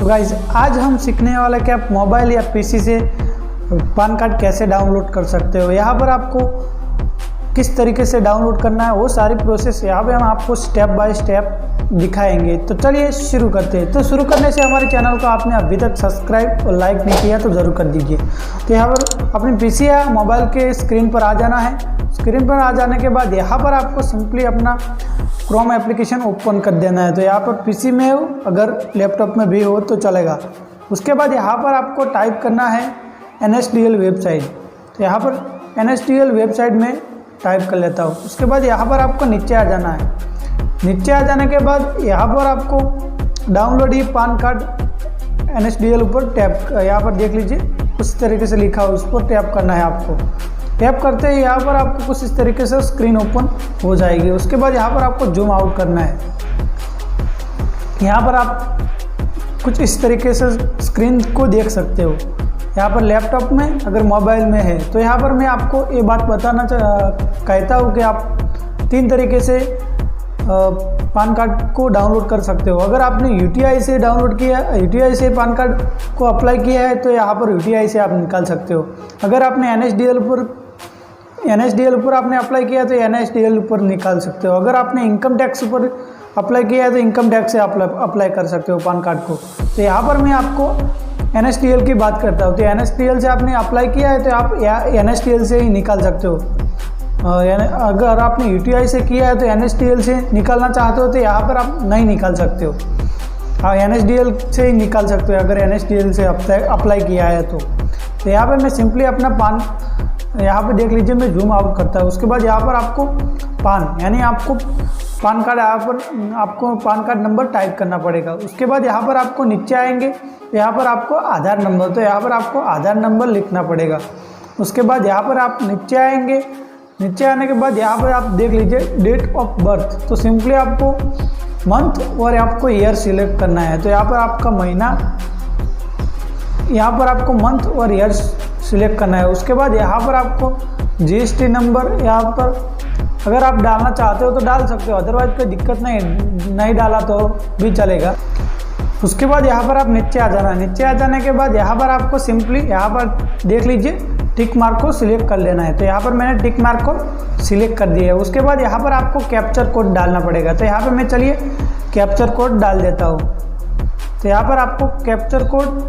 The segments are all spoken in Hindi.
गाइज आज हम सीखने वाले कि आप मोबाइल या पीसी से पान कार्ड कैसे डाउनलोड कर सकते हो। यहाँ पर आपको किस तरीके से डाउनलोड करना है वो सारी प्रोसेस यहाँ पे हम आपको स्टेप बाय स्टेप दिखाएंगे। तो चलिए शुरू करते हैं। तो शुरू करने से हमारे चैनल को आपने अभी तक सब्सक्राइब और लाइक नहीं किया तो ज़रूर कर दीजिए। तो यहाँ पर अपने पीसी या मोबाइल के स्क्रीन पर आ जाना है। स्क्रीन पर आ जाने के बाद यहाँ पर आपको सिंपली अपना क्रोम एप्लीकेशन ओपन कर देना है। तो यहाँ पर पीसी में हो, अगर लैपटॉप में भी हो तो चलेगा। उसके बाद यहाँ पर आपको टाइप करना है NSDL वेबसाइट। तो यहाँ पर NSDL वेबसाइट में टाइप कर लेता हूँ। उसके बाद यहाँ पर आपको नीचे आ जाना है। नीचे आ जाने के बाद यहाँ पर आपको डाउनलोड ही पान कार्ड NSDL ऊपर टैप, यहाँ पर देख लीजिए उस तरीके से लिखा हो, उस पर टैप करना है आपको। टैप करते ही यहाँ पर आपको कुछ इस तरीके से स्क्रीन ओपन हो जाएगी। उसके बाद यहाँ पर आपको जूम आउट करना है। यहाँ पर आप कुछ इस तरीके से स्क्रीन को देख सकते हो। यहाँ पर लैपटॉप में, अगर मोबाइल में है तो यहाँ पर मैं आपको ये बात बताना कहता हूँ कि आप 3 तरीके से पान कार्ड को डाउनलोड कर सकते हो। अगर आपने UTI से डाउनलोड किया, UTI से पान कार्ड को अप्लाई किया है तो यहाँ पर UTI से आप निकाल सकते हो। अगर आपने NSDL ऊपर आपने अप्लाई किया तो NSDL ऊपर निकाल सकते हो। अगर आपने इनकम टैक्स ऊपर अप्लाई किया है तो इनकम टैक्स से अप्लाई कर सकते हो पान कार्ड को। तो यहाँ पर मैं आपको NSDL की बात करता हूँ। तो NSDL से आपने अप्लाई किया है तो आप NSDL से ही निकाल सकते हो। अगर आपने UTI से किया है तो NSDL से निकालना चाहते हो तो यहाँ पर आप नहीं निकाल सकते हो। हाँ, NSDL से ही निकाल सकते हो अगर NSDL से अप्लाई किया है तो यहाँ पर मैं सिंपली अपना पान, यहाँ पे देख लीजिए मैं जूम आउट करता हूँ। उसके बाद यहाँ पर आपको पान, यानी आपको पान कार्ड, यहाँ पर आपको पान कार्ड नंबर टाइप करना पड़ेगा। उसके बाद यहाँ पर आपको नीचे आएंगे, यहाँ पर आपको आधार नंबर, तो यहाँ पर आपको आधार नंबर लिखना पड़ेगा। उसके बाद यहाँ पर आप नीचे आएंगे। नीचे आने के बाद यहाँ पर आप देख लीजिए डेट ऑफ बर्थ। तो सिंपली आपको मंथ और आपको ईयर सिलेक्ट करना है। तो यहाँ पर आपका महीना, यहाँ पर आपको मंथ और ईयर सिलेक्ट करना है। उसके बाद यहाँ पर आपको GST नंबर, यहाँ पर अगर आप डालना चाहते हो तो डाल सकते हो, अदरवाइज कोई दिक्कत नहीं डाला तो भी चलेगा। उसके बाद यहाँ पर आप नीचे आ जाना। नीचे आ जाने के बाद यहाँ पर आपको सिंपली यहाँ पर देख लीजिए टिक मार्क को सिलेक्ट कर लेना है। तो यहाँ पर मैंने टिक मार्क को सिलेक्ट कर दिया है। उसके बाद यहाँ पर आपको कैप्चर कोड डालना पड़ेगा। तो यहाँ पर मैं चलिए कैप्चर कोड डाल देता हूँ। तो यहाँ पर आपको कैप्चर कोड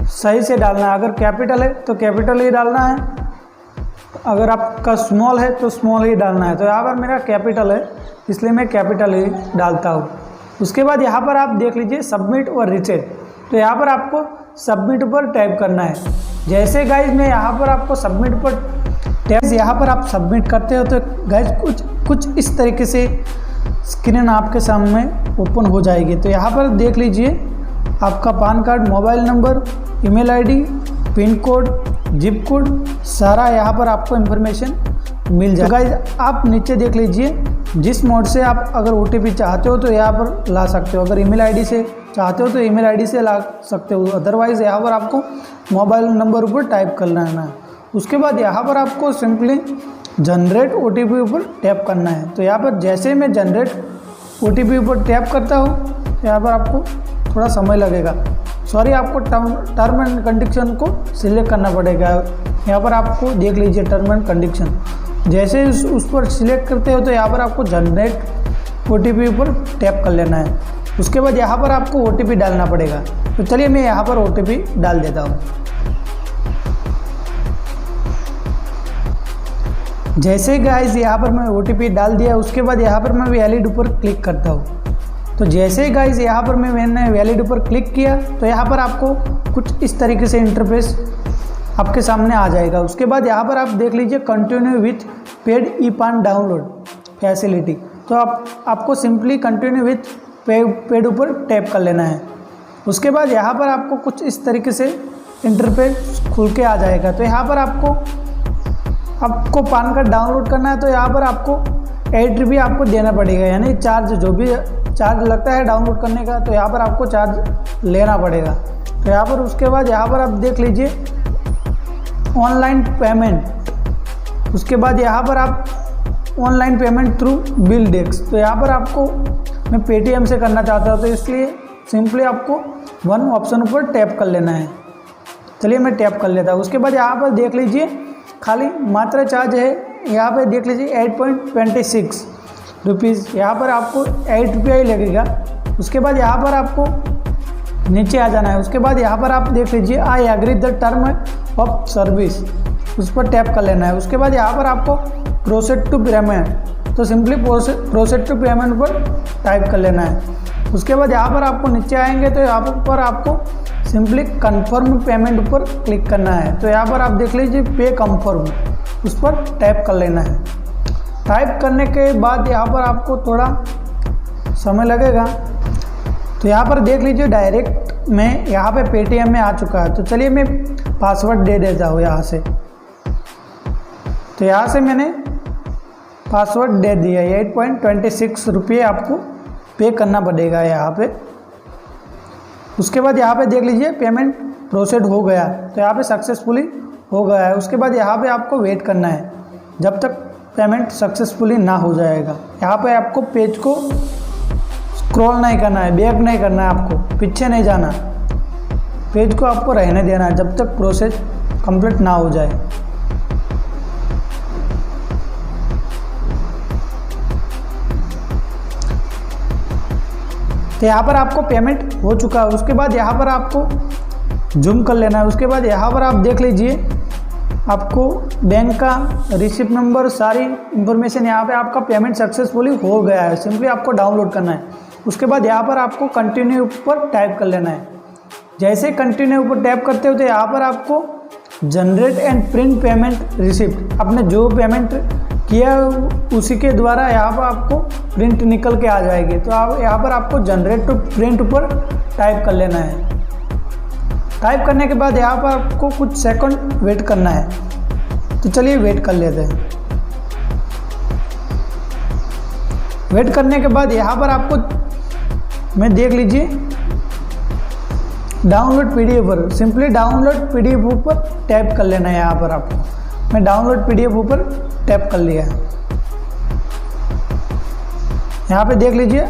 सही से डालना है। अगर कैपिटल है तो कैपिटल ही डालना है, अगर आपका स्मॉल है तो स्मॉल ही डालना है। तो यहाँ पर मेरा कैपिटल है इसलिए मैं कैपिटल ही डालता हूँ। उसके बाद यहाँ पर आप देख लीजिए सबमिट और रिचेक। तो यहाँ पर आपको सबमिट पर टैप करना है। जैसे गाइज मैं यहाँ पर आपको सबमिट पर टैप, यहाँ पर आप सबमिट करते हो तो गाइज कुछ इस तरीके से स्क्रीन आपके सामने ओपन हो जाएगी। तो यहाँ पर देख लीजिए आपका PAN card, mobile number, email ID, pin code, zip code, सारा यहाँ पर आपको इन्फॉर्मेशन मिल जाएगा। गाइज आप नीचे देख लीजिए जिस मोड से आप अगर OTP चाहते हो तो यहाँ पर ला सकते हो। अगर ईमेल ID से चाहते हो तो ईमेल ID से ला सकते हो, अदरवाइज़ यहाँ पर आपको मोबाइल नंबर ऊपर टाइप करना है। उसके बाद यहाँ पर आपको सिंपली जनरेट OTP ऊपर टैप करना है। तो यहाँ पर जैसे मैं जनरेट OTP ऊपर टैप करता हूँ यहाँ पर आपको थोड़ा समय लगेगा। सॉरी, आपको टर्म एंड कंडीशन को सिलेक्ट करना पड़ेगा। यहाँ पर आपको देख लीजिए टर्म एंड कंडीशन, जैसे उस पर सिलेक्ट करते हो तो यहाँ पर आपको जनरेट OTP ऊपर टैप कर लेना है। उसके बाद यहाँ पर आपको OTP डालना पड़ेगा। तो चलिए मैं यहाँ पर OTP डाल देता हूँ। जैसे गाइस यहाँ पर मैं OTP डाल दिया, उसके बाद यहाँ पर मैं वैलिड ऊपर क्लिक करता हूँ। तो जैसे ही गाइस यहाँ पर मैंने वैलिड ऊपर क्लिक किया तो यहाँ पर आपको कुछ इस तरीके से इंटरफेस आपके सामने आ जाएगा। उसके बाद यहाँ पर आप देख लीजिए continue with paid e PAN download facility. तो आपको सिंपली कंटिन्यू विथ पेड ऊपर टैप कर लेना है। उसके बाद यहाँ पर आपको कुछ इस तरीके से इंटरफेस खुल के आ जाएगा। तो यहाँ पर आपको पान कार्ड डाउनलोड करना है तो यहाँ पर आपको 8 रुपये आपको देना पड़ेगा, यानी चार्ज, जो भी चार्ज लगता है डाउनलोड करने का तो यहाँ पर आपको चार्ज लेना पड़ेगा। तो यहाँ पर उसके बाद यहाँ पर आप देख लीजिए ऑनलाइन पेमेंट। उसके बाद यहाँ पर आप ऑनलाइन पेमेंट थ्रू BillDesk। तो यहाँ पर आपको मैं Paytm से करना चाहता हूँ तो इसलिए सिंपली आपको वन ऑप्शन ऊपर टैप कर लेना है। चलिए मैं टैप कर लेता हूँ। उसके बाद यहाँ पर देख लीजिए खाली मात्रा चार्ज है, यहाँ पे देख लीजिए 8.26 रुपीज़, यहाँ पर आपको 8 रुपया ही लगेगा। उसके बाद यहाँ पर आपको नीचे आ जाना है। उसके बाद यहाँ पर आप देख लीजिए I agree the term of service, उस पर टैप कर लेना है। उसके बाद यहाँ पर आपको प्रोसेड टू पेमेंट, तो सिंपली प्रोसेड टू पेमेंट पर टाइप कर लेना है। उसके बाद यहाँ पर आपको नीचे आएंगे तो यहाँ पर आपको सिंपली कंफर्म पेमेंट पर क्लिक करना है। तो यहाँ पर आप देख लीजिए पे कंफर्म, उस पर टैप कर लेना है। टाइप करने के बाद यहाँ पर आपको थोड़ा समय लगेगा। तो यहाँ पर देख लीजिए डायरेक्ट में यहाँ पे पेटीएम में आ चुका है। तो चलिए मैं पासवर्ड दे देता हूँ यहाँ से। तो यहाँ से मैंने पासवर्ड दे दिया। 8.26 रुपये आपको पे करना पड़ेगा यहाँ पे। उसके बाद यहाँ पे देख लीजिए पेमेंट प्रोसेड हो गया, तो यहाँ पे सक्सेसफुली हो गया है। उसके बाद यहाँ पे आपको वेट करना है जब तक पेमेंट सक्सेसफुली ना हो जाएगा। यहाँ पे आपको पेज को स्क्रॉल नहीं करना है, बैक नहीं करना है, आपको पीछे नहीं जाना, पेज को आपको रहने देना है जब तक प्रोसेस कंप्लीट ना हो जाए। तो यहाँ पर आपको पेमेंट हो चुका है। उसके बाद यहाँ पर आपको जूम कर लेना है। उसके बाद यहाँ पर आप देख लीजिए आपको बैंक का रिसिप्ट नंबर, सारी इंफॉर्मेशन यहाँ पे आपका पेमेंट सक्सेसफुली हो गया है। सिंपली आपको डाउनलोड करना है। उसके बाद यहाँ पर आपको कंटिन्यू ऊपर टाइप कर लेना है। जैसे कंटिन्यू ऊपर टैप करते हो तो यहाँ पर आपको generate and print payment receipt, आपने जो पेमेंट किया उसी के द्वारा यहाँ पर आपको प्रिंट निकल के आ जाएगी। तो आप यहाँ पर आपको जनरेट टू प्रिंट ऊपर टाइप कर लेना है। टाइप करने के बाद यहाँ पर आपको कुछ सेकंड वेट करना है। तो चलिए वेट कर लेते हैं। वेट करने के बाद यहाँ पर आपको मैं देख लीजिए डाउनलोड पीडीएफ पर, सिंपली डाउनलोड पीडीएफ ऊपर टैप कर लेना है। यहाँ पर आपको मैं डाउनलोड पीडीएफ ऊपर टैप कर लिया है। यहाँ पे देख लीजिए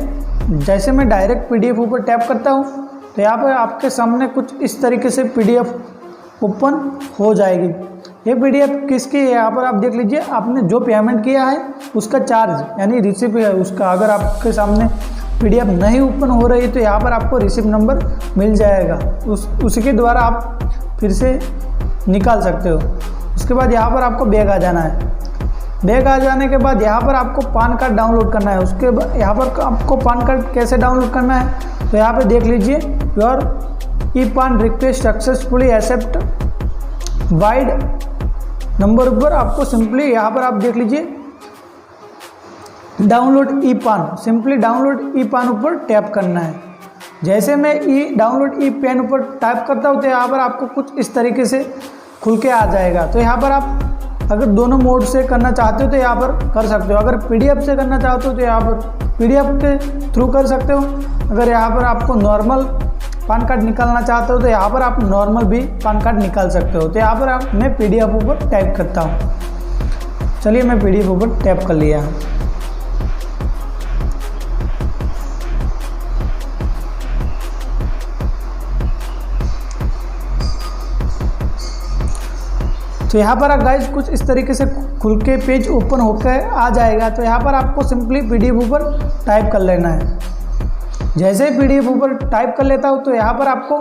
जैसे मैं डायरेक्ट पीडीएफ ऊपर टैप करता हूँ तो यहाँ पर आपके सामने कुछ इस तरीके से पीडीएफ ओपन हो जाएगी। ये पीडीएफ किसकी है यहाँ पर आप देख लीजिए, आपने जो पेमेंट किया है उसका चार्ज यानी रिसिप्ट है उसका। अगर आपके सामने पीडीएफ नहीं ओपन हो रही तो यहाँ पर आपको रिसिप्ट नंबर मिल जाएगा, उसी के द्वारा आप फिर से निकाल सकते हो। उसके बाद यहाँ पर आपको बैग आ जाना है। बैग आ जाने के बाद यहाँ पर आपको पान कार्ड डाउनलोड करना है। उसके बाद यहाँ पर आपको पान कार्ड कैसे डाउनलोड करना है तो यहाँ पे देख लीजिए your e PAN request successfully accept wide number पर आपको सिंपली यहाँ पर आप देख लीजिए डाउनलोड ई पान, सिंपली डाउनलोड ई पान ऊपर टैप करना है। जैसे मैं डाउनलोड ई पेन ऊपर टाइप करता हूँ तो यहाँ पर आपको कुछ इस तरीके से खुल के आ जाएगा। तो यहाँ पर आप अगर दोनों मोड से करना चाहते हो तो यहाँ पर कर सकते हो। अगर पीडीएफ से करना चाहते हो तो यहाँ पर पीडीएफ के थ्रू कर सकते हो। अगर यहाँ पर आपको नॉर्मल पान कार्ड निकालना चाहते हो तो यहाँ पर आप नॉर्मल भी पान कार्ड निकाल सकते हो। तो यहाँ पर मैं पीडीएफ ऊपर टाइप करता हूँ। चलिए मैं पीडीएफ ऊपर टैप कर लिया। तो यहाँ पर गाइज कुछ इस तरीके से खुल के पेज ओपन होकर आ जाएगा। तो यहाँ पर आपको सिंपली पीडीएफ ऊपर टाइप कर लेना है। जैसे ही पीडीएफ ऊपर टाइप कर लेता हूँ तो यहाँ पर आपको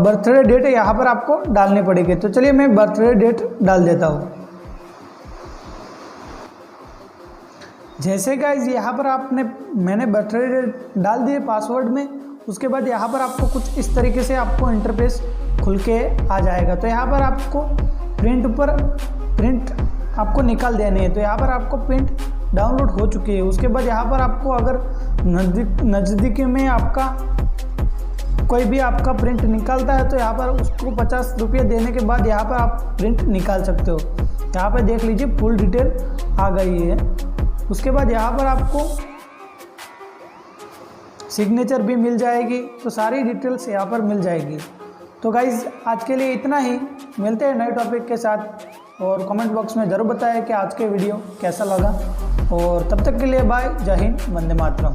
बर्थडे डेट यहाँ पर आपको डालनी पड़ेगी। तो चलिए मैं बर्थडे डेट डाल देता हूँ। जैसे गाइज यहाँ पर मैंने बर्थडे डेट डाल दिए पासवर्ड में। उसके बाद यहाँ पर आपको कुछ इस तरीके से आपको इंटरफेस खुल के आ जाएगा। तो यहाँ पर आपको प्रिंट आपको निकाल देनी है। तो यहाँ पर आपको प्रिंट डाउनलोड हो चुकी है। उसके बाद यहाँ पर आपको अगर नज़दीकी में आपका कोई भी आपका प्रिंट निकालता है तो यहाँ पर उसको 50 रुपये देने के बाद यहाँ पर आप प्रिंट निकाल सकते हो। यहाँ पर देख लीजिए फुल डिटेल आ गई है। उसके बाद यहाँ पर आपको सिग्नेचर भी मिल जाएगी। तो सारी डिटेल्स यहाँ पर मिल जाएगी। तो गाइज़ आज के लिए इतना ही, मिलते हैं नए टॉपिक के साथ। और कमेंट बॉक्स में ज़रूर बताएं कि आज के वीडियो कैसा लगा। और तब तक के लिए बाय, जय हिंद, वंदे मातरम।